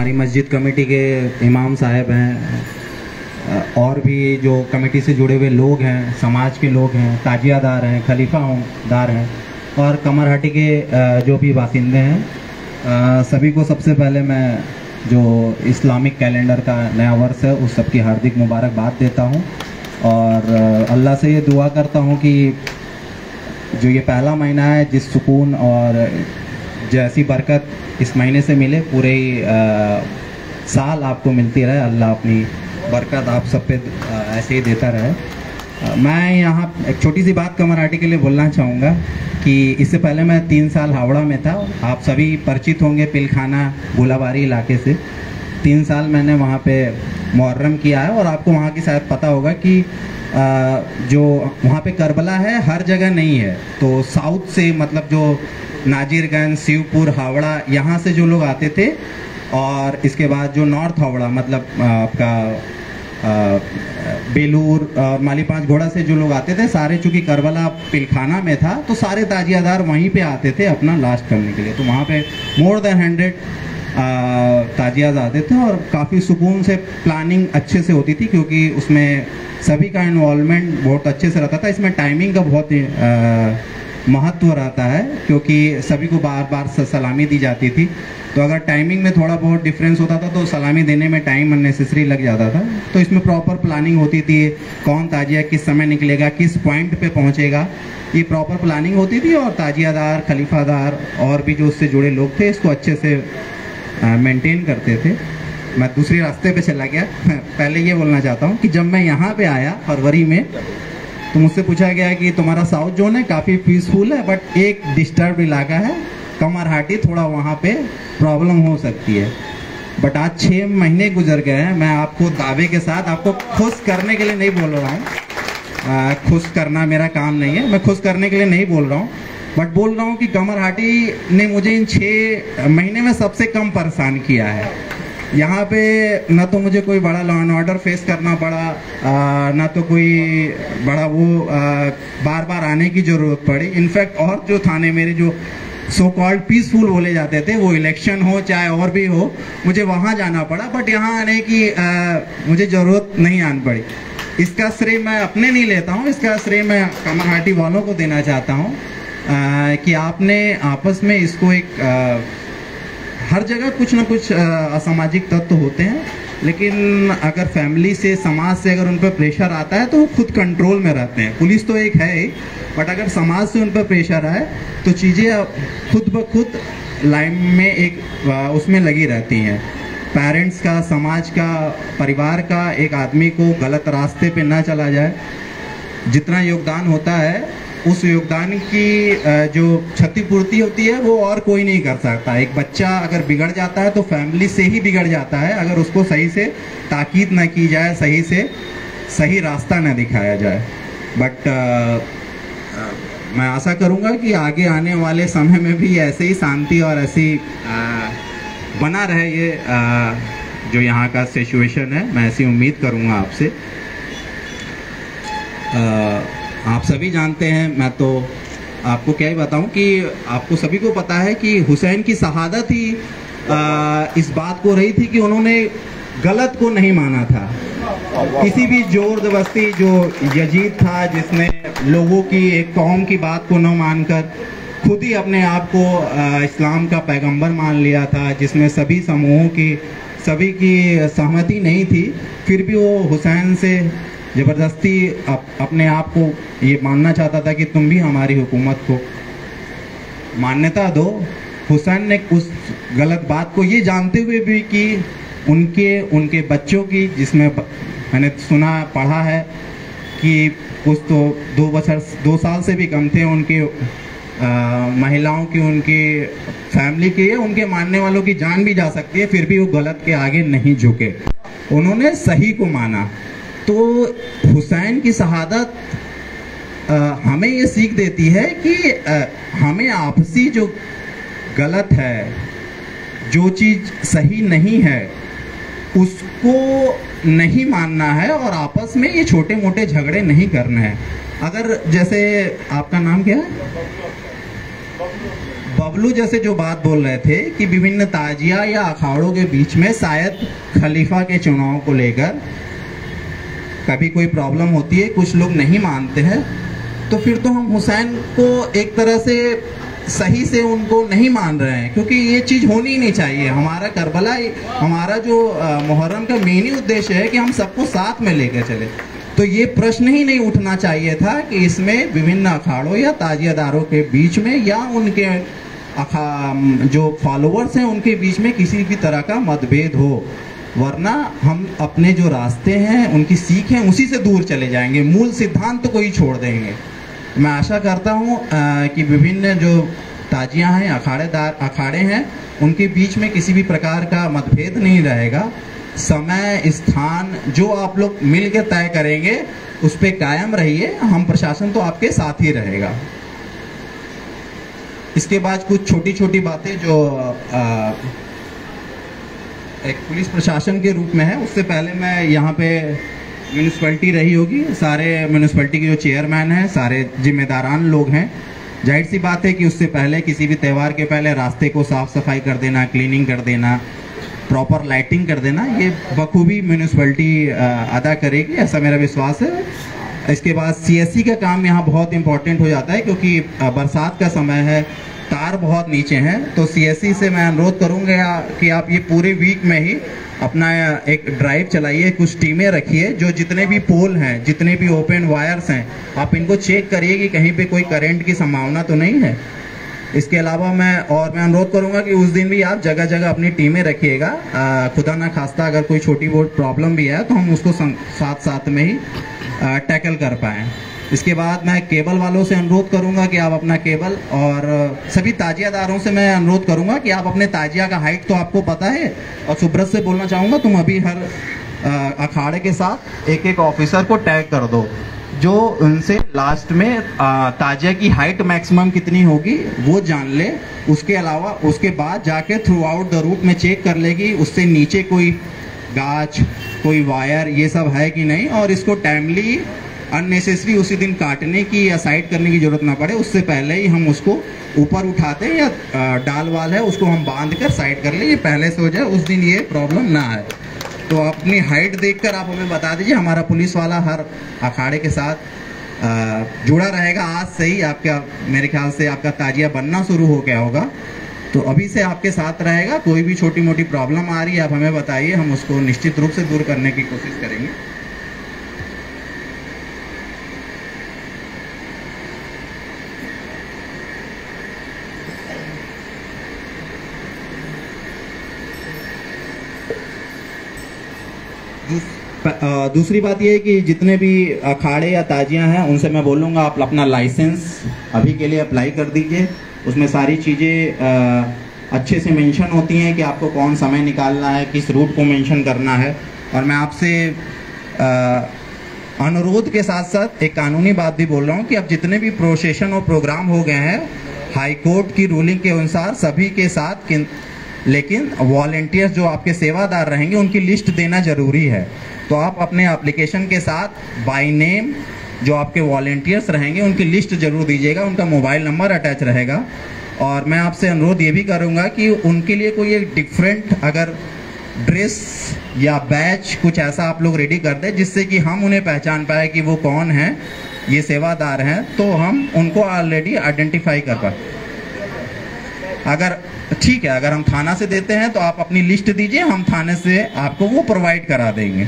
हमारी मस्जिद कमेटी के इमाम साहब हैं और भी जो कमेटी से जुड़े हुए लोग हैं, समाज के लोग हैं, ताजियादार हैं, खलीफादार हैं और कमरहाटी के जो भी बासिंदे हैं, सभी को सबसे पहले मैं जो इस्लामिक कैलेंडर का नया वर्ष है उस सब की हार्दिक मुबारकबाद देता हूँ और अल्लाह से ये दुआ करता हूँ कि जो ये पहला महीना है जिस सुकून और जैसी बरकत इस महीने से मिले पूरे साल आपको मिलती रहे। अल्लाह अपनी बरकत आप सब पे ऐसे ही देता रहे। मैं यहाँ एक छोटी सी बात कमरहाटी के लिए बोलना चाहूँगा कि इससे पहले मैं 3 साल हावड़ा में था। आप सभी परिचित होंगे पिलखाना गोलाबारी इलाके से। 3 साल मैंने वहाँ पे मुहर्रम किया है और आपको वहाँ की शायद पता होगा कि जो वहाँ पे करबला है हर जगह नहीं है। तो साउथ से मतलब जो नाजिरगंज, शिवपुर, हावड़ा यहाँ से जो लोग आते थे और इसके बाद जो नॉर्थ हावड़ा मतलब आपका बेलूर और माली 5 घोड़ा से जो लोग आते थे, सारे चूँकि करबला पिलखाना में था तो सारे ताजियादार वहीं पे आते थे अपना लास्ट करने के लिए। तो वहाँ पे मोर देन 100 ताजियाज आते थे और काफ़ी सुकून से प्लानिंग अच्छे से होती थी क्योंकि उसमें सभी का इन्वॉल्वमेंट बहुत अच्छे से रहता था। इसमें टाइमिंग का बहुत महत्व रहता है क्योंकि सभी को बार बार सलामी दी जाती थी। तो अगर टाइमिंग में थोड़ा बहुत डिफरेंस होता था तो सलामी देने में टाइम अननेसेसरी लग जाता था। तो इसमें प्रॉपर प्लानिंग होती थी, कौन ताजिया किस समय निकलेगा, किस पॉइंट पे पहुंचेगा, ये प्रॉपर प्लानिंग होती थी और ताजियादार, खलीफादार और भी जो उससे जुड़े लोग थे इसको अच्छे से मेंटेन करते थे। मैं दूसरी रास्ते पे चला गया। पहले ये बोलना चाहता हूँ कि जब मैं यहाँ पे आया फरवरी में तो मुझसे पूछा गया कि तुम्हारा साउथ जोन है काफ़ी पीसफुल है बट एक डिस्टर्ब इलाका है कमरहाटी, थोड़ा वहाँ पे प्रॉब्लम हो सकती है। बट आज 6 महीने गुजर गए हैं। मैं आपको दावे के साथ आपको खुश करने के लिए नहीं बोल रहा हूँ, खुश करना मेरा काम नहीं है, मैं खुश करने के लिए नहीं बोल रहा हूँ बट बोल रहा हूँ कि कमरहाटी ने मुझे इन 6 महीने में सबसे कम परेशान किया है। यहाँ पे ना तो मुझे कोई बड़ा लॉ एंड ऑर्डर फेस करना पड़ा, ना तो कोई बड़ा वो बार बार आने की ज़रूरत पड़ी। इनफैक्ट और जो थाने मेरे जो सो कॉल्ड पीसफुल बोले जाते थे, वो इलेक्शन हो चाहे और भी हो, मुझे वहाँ जाना पड़ा बट यहाँ आने की मुझे ज़रूरत नहीं आन पड़ी। इसका श्रेय मैं अपने नहीं लेता हूँ, इसका श्रेय मैं कमरहाटी वालों को देना चाहता हूँ कि आपने आपस में इसको एक हर जगह कुछ ना कुछ असामाजिक तत्व होते हैं, लेकिन अगर फैमिली से, समाज से अगर उन पर प्रेशर आता है तो वो खुद कंट्रोल में रहते हैं। पुलिस तो एक है ही बट अगर समाज से उन पर प्रेशर आए तो चीज़ें खुद ब खुद लाइन में एक उसमें लगी रहती हैं। पेरेंट्स का, समाज का, परिवार का एक आदमी को गलत रास्ते पे ना चला जाए। जितना योगदान होता है उस योगदान की जो क्षतिपूर्ति होती है वो और कोई नहीं कर सकता। एक बच्चा अगर बिगड़ जाता है तो फैमिली से ही बिगड़ जाता है अगर उसको सही से ताकीद न की जाए, सही से सही रास्ता न दिखाया जाए। बट मैं आशा करूँगा कि आगे आने वाले समय में भी ऐसे ही शांति और ऐसी बना रहे ये जो यहाँ का सिचुएशन है। मैं ऐसी उम्मीद करूँगा आपसे। आप सभी जानते हैं, मैं तो आपको क्या ही बताऊं कि आपको सभी को पता है कि हुसैन की शहादत ही इस बात को रही थी कि उन्होंने गलत को नहीं माना था। किसी भी जोर जबरदस्ती, जो यजीद था जिसने लोगों की, एक कौम की बात को न मानकर खुद ही अपने आप को इस्लाम का पैगंबर मान लिया था, जिसमें सभी समूहों की, सभी की सहमति नहीं थी, फिर भी वो हुसैन से ज़बरदस्ती अपने आप को ये मानना चाहता था कि तुम भी हमारी हुकूमत को मान्यता दो। हुसैन ने उस गलत बात को ये जानते हुए भी कि उनके बच्चों की, जिसमें मैंने सुना पढ़ा है कि कुछ तो 2 साल से भी कम थे, उनके महिलाओं की, उनकी फैमिली की, उनके मानने वालों की जान भी जा सकती है, फिर भी वो गलत के आगे नहीं झुके, उन्होंने सही को माना। तो हुसैन की शहादत हमें ये सीख देती है कि हमें आपसी जो गलत है, जो चीज़ सही नहीं है, उसको नहीं मानना है और आपस में ये छोटे मोटे झगड़े नहीं करने हैं। अगर जैसे आपका नाम क्या है? बबलू जैसे जो बात बोल रहे थे कि विभिन्न ताजिया या अखाड़ों के बीच में शायद खलीफा के चुनाव को लेकर कभी कोई प्रॉब्लम होती है, कुछ लोग नहीं मानते हैं, तो फिर तो हम हुसैन को एक तरह से सही से उनको नहीं मान रहे हैं, क्योंकि ये चीज़ होनी ही नहीं चाहिए। हमारा करबला, हमारा जो मुहर्रम का मेन ही उद्देश्य है कि हम सबको साथ में लेकर चले। तो ये प्रश्न ही नहीं उठना चाहिए था कि इसमें विभिन्न अखाड़ों या ताजियादारों के बीच में या उनके जो फॉलोअर्स हैं उनके बीच में किसी भी तरह का मतभेद हो, वरना हम अपने जो रास्ते हैं, उनकी सीख है, उसी से दूर चले जाएंगे, मूल सिद्धांत को ही छोड़ देंगे। मैं आशा करता हूँ कि विभिन्न जो ताजियाँ हैं, अखाड़े हैं, उनके बीच में किसी भी प्रकार का मतभेद नहीं रहेगा। समय स्थान जो आप लोग मिल के तय करेंगे उस पे कायम रहिए, हम प्रशासन तो आपके साथ ही रहेगा। इसके बाद कुछ छोटी छोटी बातें जो एक पुलिस प्रशासन के रूप में है, उससे पहले मैं यहाँ पे म्यूनिसिपैलिटी रही होगी, सारे म्यूनिसिपैलिटी के जो चेयरमैन हैं, सारे जिम्मेदारान लोग हैं, जाहिर सी बात है कि उससे पहले किसी भी त्यौहार के पहले रास्ते को साफ सफाई कर देना, क्लीनिंग कर देना, प्रॉपर लाइटिंग कर देना, ये बखूबी म्यूनिसिपैलिटी अदा करेगी, ऐसा मेरा विश्वास है। इसके बाद सीएससी का काम यहाँ बहुत इंपॉर्टेंट हो जाता है, क्योंकि बरसात का समय है, तार बहुत नीचे हैं, तो सीएससी से मैं अनुरोध करूँगा कि आप ये पूरे वीक में ही अपना एक ड्राइव चलाइए, कुछ टीमें रखिए, जो जितने भी पोल हैं, जितने भी ओपन वायर्स हैं, आप इनको चेक करिए कि कहीं पे कोई करंट की संभावना तो नहीं है। इसके अलावा मैं अनुरोध करूंगा कि उस दिन भी आप जगह जगह अपनी टीमें रखिएगा, खुदा ना खास्ता अगर कोई छोटी बहुत प्रॉब्लम भी है तो हम उसको साथ साथ में ही टैकल कर पाएँ। इसके बाद मैं केबल वालों से अनुरोध करूंगा कि आप अपना केबल, और सभी ताजियादारों से मैं अनुरोध करूंगा कि आप अपने ताजिया का हाइट तो आपको पता है, और सुब्रत से बोलना चाहूँगा तुम अभी हर अखाड़े के साथ एक एक ऑफिसर को टैग कर दो, जो उनसे लास्ट में ताजिया की हाइट मैक्सिमम कितनी होगी वो जान ले। उसके अलावा उसके बाद जाके थ्रू आउट द रूट में चेक कर लेगी उससे नीचे कोई गाछ, कोई वायर, ये सब है कि नहीं, और इसको टाइमली अननेसेसरी उसी दिन काटने की या साइड करने की जरूरत ना पड़े, उससे पहले ही हम उसको ऊपर उठाते हैं या डाल वाल है उसको हम बांध कर साइड कर ले, ये पहले से हो जाए, उस दिन ये प्रॉब्लम ना आए। तो अपनी हाइट देखकर आप हमें बता दीजिए, हमारा पुलिस वाला हर अखाड़े के साथ जुड़ा रहेगा। आज से ही आपका, मेरे ख्याल से आपका ताजिया बनना शुरू हो गया होगा, तो अभी से आपके साथ रहेगा। कोई भी छोटी मोटी प्रॉब्लम आ रही है आप हमें बताइए, हम उसको निश्चित रूप से दूर करने की कोशिश करेंगे। दूसरी बात यह है कि जितने भी अखाड़े या ताजियां हैं उनसे मैं बोलूँगा आप अपना लाइसेंस अभी के लिए अप्लाई कर दीजिए। उसमें सारी चीज़ें अच्छे से मेंशन होती हैं कि आपको कौन समय निकालना है, किस रूट को मेंशन करना है। और मैं आपसे अनुरोध के साथ साथ एक कानूनी बात भी बोल रहा हूँ कि अब जितने भी प्रोसेशन और प्रोग्राम हो गए हैं हाई कोर्ट की रूलिंग के अनुसार सभी के साथ, लेकिन वॉलंटियर्स जो आपके सेवादार रहेंगे उनकी लिस्ट देना ज़रूरी है। तो आप अपने एप्लीकेशन के साथ बाय नेम जो आपके वॉलंटियर्स रहेंगे उनकी लिस्ट जरूर दीजिएगा, उनका मोबाइल नंबर अटैच रहेगा। और मैं आपसे अनुरोध ये भी करूँगा कि उनके लिए कोई एक डिफरेंट अगर ड्रेस या बैच कुछ ऐसा आप लोग रेडी कर दें जिससे कि हम उन्हें पहचान पाए कि वो कौन है, ये सेवादार हैं, तो हम उनको ऑलरेडी आइडेंटिफाई कर पाए। अगर ठीक है, अगर हम थाना से देते हैं तो आप अपनी लिस्ट दीजिए, हम थाने से आपको वो प्रोवाइड करा देंगे।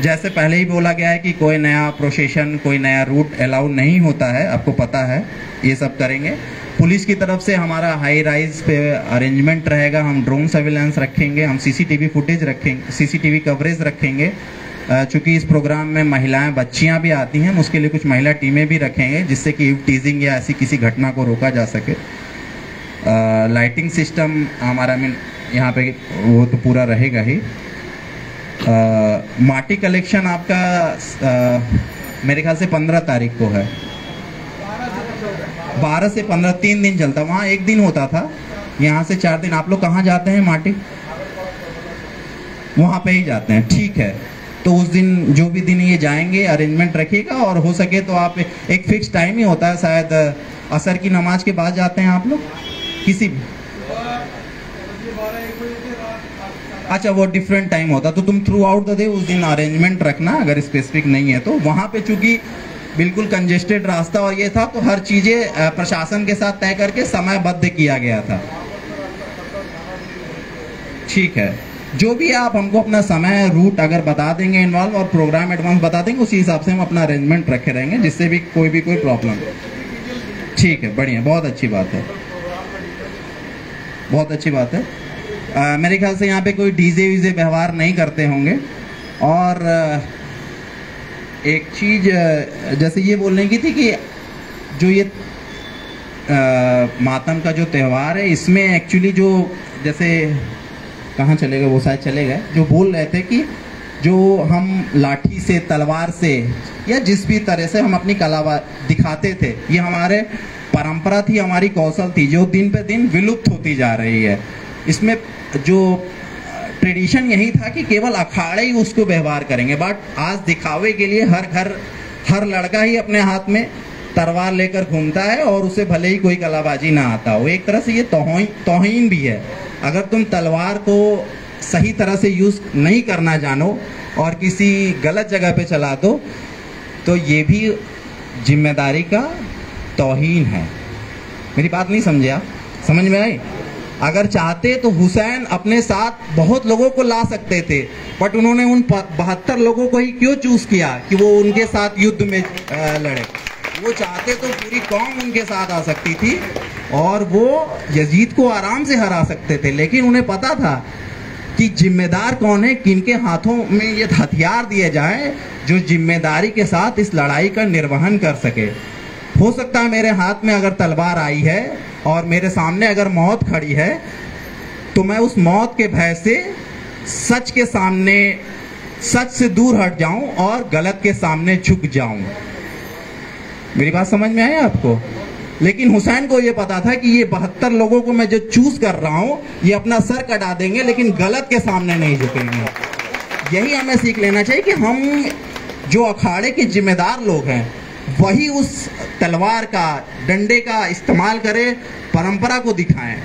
जैसे पहले ही बोला गया है कि कोई नया प्रोसेशन, कोई नया रूट अलाउ नहीं होता है, आपको पता है, ये सब करेंगे। पुलिस की तरफ से हमारा हाई राइज पे अरेंजमेंट रहेगा, हम ड्रोन सर्विलांस रखेंगे, हम सीसीटीवी फुटेज रखेंगे, सीसीटीवी कवरेज रखेंगे। चूँकि इस प्रोग्राम में महिलाएं, बच्चियां भी आती हैं, उसके लिए कुछ महिला टीमें भी रखेंगे जिससे कि टीजिंग या ऐसी किसी घटना को रोका जा सके। लाइटिंग सिस्टम हमारा यहाँ पे वो तो पूरा रहेगा ही। माटी कलेक्शन आपका मेरे ख्याल से 15 तारीख को है, 12 से 15 3 दिन चलता, वहाँ 1 दिन होता था, यहाँ से 4 दिन। आप लोग कहाँ जाते हैं माटी? वहाँ पे ही जाते हैं, ठीक है। तो उस दिन जो भी दिन ये जाएंगे अरेंजमेंट रखिएगा, और हो सके तो आप एक फिक्स टाइम ही होता है, शायद असर की नमाज के बाद जाते हैं आप लोग किसी भी, अच्छा वो डिफरेंट टाइम होता, तो तुम थ्रू आउट द डे उस दिन अरेंजमेंट रखना अगर स्पेसिफिक नहीं है तो। वहाँ पे चूंकि बिल्कुल कंजेस्टेड रास्ता और ये था, तो हर चीज़ें प्रशासन के साथ तय करके समयबद्ध किया गया था। ठीक है, जो भी आप हमको अपना समय रूट अगर बता देंगे इन्वॉल्व, और प्रोग्राम एडवांस बता देंगे, उसी हिसाब से हम अपना अरेंजमेंट रखे रहेंगे, जिससे भी कोई प्रॉब्लम। ठीक है, बढ़िया, बहुत अच्छी बात है, बहुत अच्छी बात है। मेरे ख्याल से यहाँ पे कोई डीजे वीजे व्यवहार नहीं करते होंगे। और एक चीज जैसे ये बोलने की थी कि जो ये मातम का जो त्यौहार है, इसमें एक्चुअली जो जैसे कहाँ चले गए वो, शायद चले गए, जो बोल रहे थे कि जो हम लाठी से, तलवार से, या जिस भी तरह से हम अपनी कला दिखाते थे, ये हमारे परंपरा थी, हमारी कौशल थी, जो दिन पे दिन विलुप्त होती जा रही है। इसमें जो ट्रेडिशन यही था कि केवल अखाड़े ही उसको व्यवहार करेंगे, बट आज दिखावे के लिए हर लड़का ही अपने हाथ में तलवार लेकर घूमता है, और उसे भले ही कोई कलाबाजी ना आता हो। एक तरह से ये तौहीन भी है। अगर तुम तलवार को सही तरह से यूज नहीं करना जानो और किसी गलत जगह पे चला दो, तो ये भी जिम्मेदारी का तौहीन है। मेरी बात नहीं समझे आप? समझ में आई? अगर चाहते तो हुसैन अपने साथ बहुत लोगों को ला सकते थे, बट उन्होंने उन 72 लोगों को ही क्यों चूज किया कि वो उनके साथ युद्ध में लड़े? वो चाहते तो पूरी कौम उनके साथ आ सकती थी और वो यजीद को आराम से हरा सकते थे, लेकिन उन्हें पता था कि जिम्मेदार कौन है, किनके हाथों में ये हथियार दिए जाए जो जिम्मेदारी के साथ इस लड़ाई का निर्वहन कर सके। हो सकता है मेरे हाथ में अगर तलवार आई है और मेरे सामने अगर मौत खड़ी है, तो मैं उस मौत के भय से सच के सामने, सच से दूर हट जाऊं और गलत के सामने झुक जाऊं। मेरी बात समझ में आई आपको? लेकिन हुसैन को ये पता था कि ये 72 लोगों को मैं जो चूज कर रहा हूं, ये अपना सर कटा देंगे लेकिन गलत के सामने नहीं झुकेंगे। यही हमें सीख लेना चाहिए कि हम जो अखाड़े के जिम्मेदार लोग हैं, वही उस तलवार का, डंडे का इस्तेमाल करें, परंपरा को दिखाएं।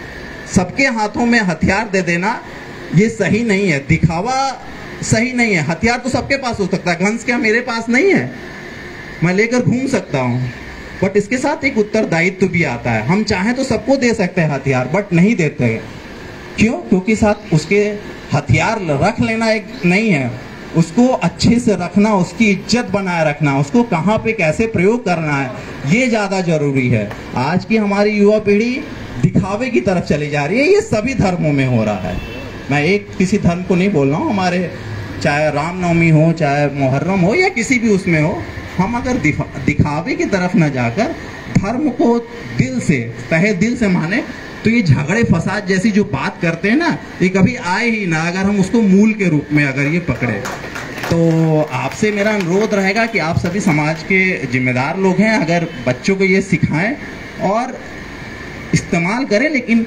सबके हाथों में हथियार दे देना ये सही नहीं है, दिखावा सही नहीं है। हथियार तो सबके पास हो सकता है, गन्स क्या मेरे पास नहीं है? मैं लेकर घूम सकता हूँ, बट इसके साथ एक उत्तरदायित्व भी आता है। हम चाहें तो सबको दे सकते हैं हथियार, बट नहीं देते। क्यों? क्योंकि साथ उसके हथियार रख लेना एक नहीं है, उसको अच्छे से रखना, उसकी इज्जत बनाए रखना, उसको कहाँ पे कैसे प्रयोग करना है, ये ज़्यादा जरूरी है। आज की हमारी युवा पीढ़ी दिखावे की तरफ चली जा रही है। ये सभी धर्मों में हो रहा है। मैं एक किसी धर्म को नहीं बोल रहा हूँ, हमारे चाहे रामनवमी हो, चाहे मुहर्रम हो, या किसी भी उसमें हो, हम अगर दिखावे की तरफ न जाकर धर्म को दिल से, तहे दिल से माने, तो ये झगड़े फसाद जैसी जो बात करते हैं ना, ये कभी आए ही ना, अगर हम उसको मूल के रूप में अगर ये पकड़े। तो आपसे मेरा अनुरोध रहेगा कि आप सभी समाज के जिम्मेदार लोग हैं, अगर बच्चों को ये सिखाएं और इस्तेमाल करें, लेकिन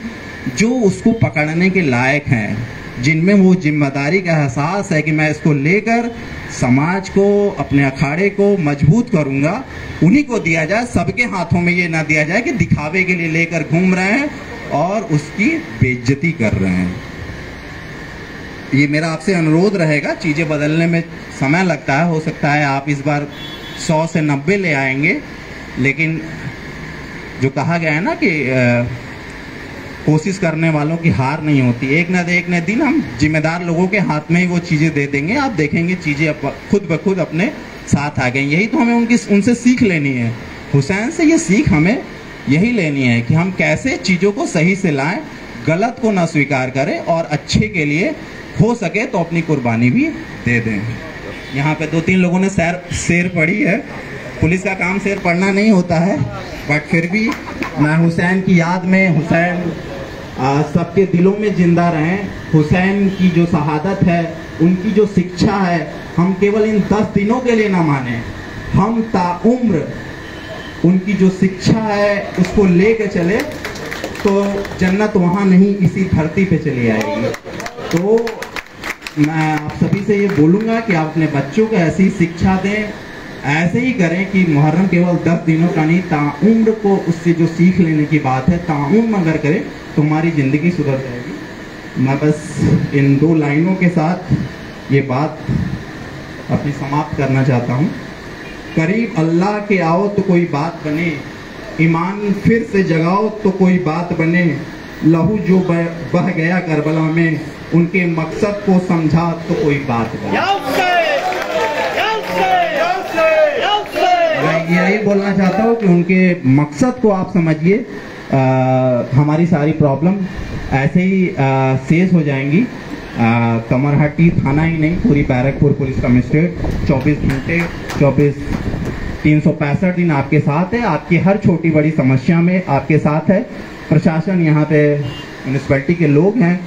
जो उसको पकड़ने के लायक हैं, जिनमें वो जिम्मेदारी का एहसास है कि मैं इसको लेकर समाज को, अपने अखाड़े को मजबूत करूंगा, उन्हीं को दिया जाए। सबके हाथों में ये ना दिया जाए कि दिखावे के लिए लेकर घूम रहे हैं और उसकी बेइज्जती कर रहे हैं। ये मेरा आपसे अनुरोध रहेगा। चीज़ें बदलने में समय लगता है, हो सकता है आप इस बार 100 से 90 ले आएंगे, लेकिन जो कहा गया है ना कि कोशिश करने वालों की हार नहीं होती। एक न दिन हम जिम्मेदार लोगों के हाथ में ही वो चीज़ें दे देंगे, आप देखेंगे चीज़ें खुद ब खुद अपने साथ आ गई। यही तो हमें उनसे सीख लेनी है। हुसैन से ये सीख हमें यही लेनी है कि हम कैसे चीज़ों को सही से लाएं, गलत को ना स्वीकार करें, और अच्छे के लिए हो सके तो अपनी कुर्बानी भी दे दें। यहाँ पे 2-3 लोगों ने शेर पढ़ी है। पुलिस का काम शेर पढ़ना नहीं होता है, बट फिर भी मैं हुसैन की याद में, हुसैन सबके दिलों में जिंदा रहें। हुसैन की जो शहादत है, उनकी जो शिक्षा है, हम केवल इन 10 दिनों के लिए ना माने, हम ताउम्र उनकी जो शिक्षा है उसको लेके चले, तो जन्नत वहाँ नहीं, इसी धरती पे चली आएगी। तो मैं आप सभी से ये बोलूँगा कि आप अपने बच्चों को ऐसी शिक्षा दें, ऐसे ही करें कि मुहर्रम केवल 10 दिनों का नहीं, ताउम्र को उससे जो सीख लेने की बात है, ताउम्र अगर करें तो हमारी ज़िंदगी सुधर जाएगी। मैं बस इन 2 लाइनों के साथ ये बात अपनी समाप्त करना चाहता हूँ। करीब अल्लाह के आओ तो कोई बात बने, ईमान फिर से जगाओ तो कोई बात बने, लहू जो बह गया करबला में, उनके मकसद को समझा तो कोई बात बने। मैं यही बोलना चाहता हूँ कि उनके मकसद को आप समझिए। हमारी सारी प्रॉब्लम ऐसे ही शेष हो जाएंगी। कमरहट्टी थाना ही नहीं, पूरी बैरकपुर पुलिस कमिश्नरेट 24 घंटे 365 दिन आपके साथ है। आपकी हर छोटी बड़ी समस्या में आपके साथ है। प्रशासन, यहाँ पे म्यूनिसिपैलिटी के लोग हैं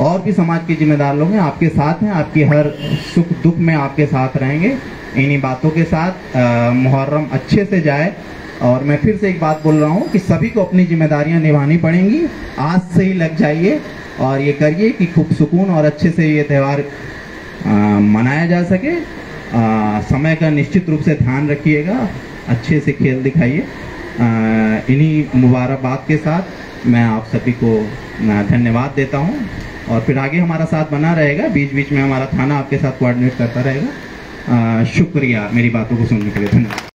और भी समाज के जिम्मेदार लोग हैं, आपके साथ हैं। आपकी हर सुख दुख में आपके साथ रहेंगे। इन्हीं बातों के साथ मुहर्रम अच्छे से जाए। और मैं फिर से एक बात बोल रहा हूँ कि सभी को अपनी जिम्मेदारियां निभानी पड़ेंगी। आज से ही लग जाइए और ये करिए कि खूब सुकून और अच्छे से ये त्यौहार मनाया जा सके। समय का निश्चित रूप से ध्यान रखिएगा, अच्छे से खेल दिखाइए। इन्हीं मुबारकबाद के साथ मैं आप सभी को धन्यवाद देता हूँ और फिर आगे हमारा साथ बना रहेगा। बीच बीच में हमारा थाना आपके साथ कोऑर्डिनेट करता रहेगा। शुक्रिया मेरी बातों को सुनने के लिए। धन्यवाद।